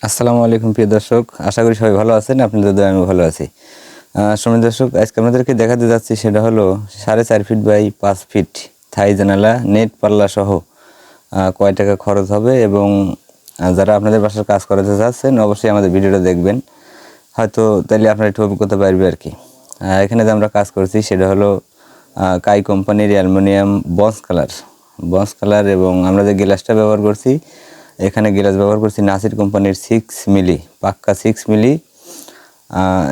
আসসালামু আলাইকুম প্রিয় দর্শক, আশা করি সবাই ভালো আছেন। আপনাদের দয়ায় আমি ভালো আছি। সম্মানিত দর্শক, আজকে আপনাদেরকে দেখাতে যাচ্ছি সেটা হলো 4.5 ফিট বাই 5 ফিট থাই জানালা নেট পাল্লা সহ কয় টাকা খরচ হবে এবং যারা আপনাদের বাসার কাজ করাতে চাচ্ছেন অবশ্যই আমাদের ভিডিওটা দেখবেন, হয়তো তাইলে আপনার একটু অভিজ্ঞতা বাড়বে আর কি। এখানে যে আমরা কাজ করছি সেটা হলো কাই কোম্পানির অ্যালুমিনিয়াম বন্স কালার এবং আমরা যে গ্লাসটা ব্যবহার করছি, এখানে গ্লাস ব্যবহার করছি নাসির কোম্পানির 6 মিলি, পাক্কা 6 মিলি।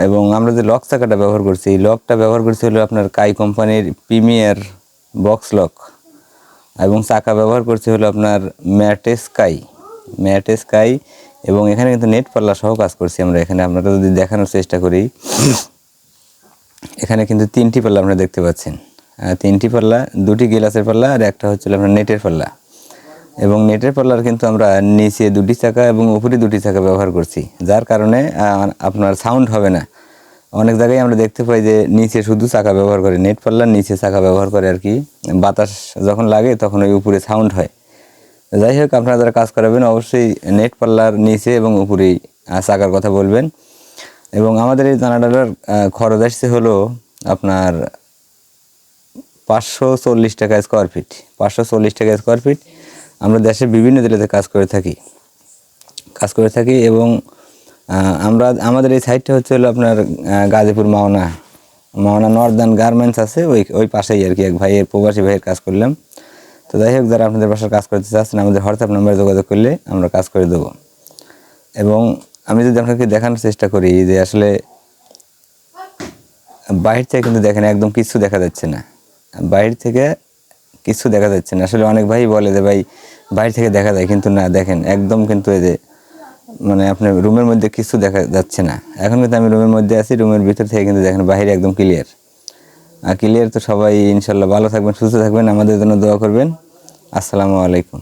এবং আমরা যে লক চাকাটা ব্যবহার করছি, এই লকটা ব্যবহার করছি হলো আপনার কাই কোম্পানির প্রিমিয়ার বক্স লক, এবং চাকা ব্যবহার করছি হলো আপনার ম্যাটেস্কাই। এবং এখানে কিন্তু নেট পাল্লা সহ কাজ করছি আমরা। এখানে আপনারা যদি দেখানোর চেষ্টা করি, এখানে কিন্তু 3টি পাল্লা আপনারা দেখতে পাচ্ছেন। 3টি পাল্লা, 2টি গ্লাসের পাল্লা আর একটা হচ্ছে আপনার নেটের পাল্লা। এবং নেটের পাল্লার কিন্তু আমরা নিচে 2টি চাকা এবং উপরে 2টি চাকা ব্যবহার করছি, যার কারণে আপনার সাউন্ড হবে না। অনেক জায়গায় আমরা দেখতে পাই যে নিচে শুধু চাকা ব্যবহার করে, নেট পাল্লার নিচে চাকা ব্যবহার করে আর কি। বাতাস যখন লাগে তখন ওই উপরে সাউন্ড হয়। যাই হোক, আপনারা যারা কাজ করাবেন অবশ্যই নেট পাল্লার নিচে এবং উপরেই চাকার কথা বলবেন। এবং আমাদের এই জানালাটার খরচ আসছে হলো আপনার 540 টাকা স্কোয়ার ফিট। 540 টাকা স্কোয়ার ফিট। আমরা দেশের বিভিন্ন জেলাতে কাজ করে থাকি এবং আমাদের এই সাইডটা হচ্ছে হলো আপনার গাজীপুর মাওনা নর্দার্ন গার্মেন্টস আছে, ওই পাশেই আর কি। এক ভাইয়ের, প্রবাসী ভাইয়ের কাজ করলাম। তো যাই হোক, যারা আপনাদের বাসার কাজ করতে চাচ্ছেন আমাদের হোয়াটসঅ্যাপ নাম্বারে যোগাযোগ করলে আমরা কাজ করে দেবো। এবং আমি যদি আপনাকে দেখানোর চেষ্টা করি যে আসলে বাইরে থেকে কিন্তু দেখেন একদম কিছু দেখা যাচ্ছে না, আসলে অনেক ভাই বলে যে ভাই বাইরে থেকে দেখা যায়, কিন্তু না, দেখেন একদম কিন্তু এই যে মানে আপনার রুমের মধ্যে কিছু দেখা যাচ্ছে না। এখন কিন্তু আমি রুমের মধ্যে আছি, রুমের ভিতর থেকে কিন্তু দেখেন বাইরে একদম ক্লিয়ার। তো সবাই ইনশাল্লাহ ভালো থাকবেন, সুস্থ থাকবেন, আমাদের জন্য দোয়া করবেন। আসসালামু আলাইকুম।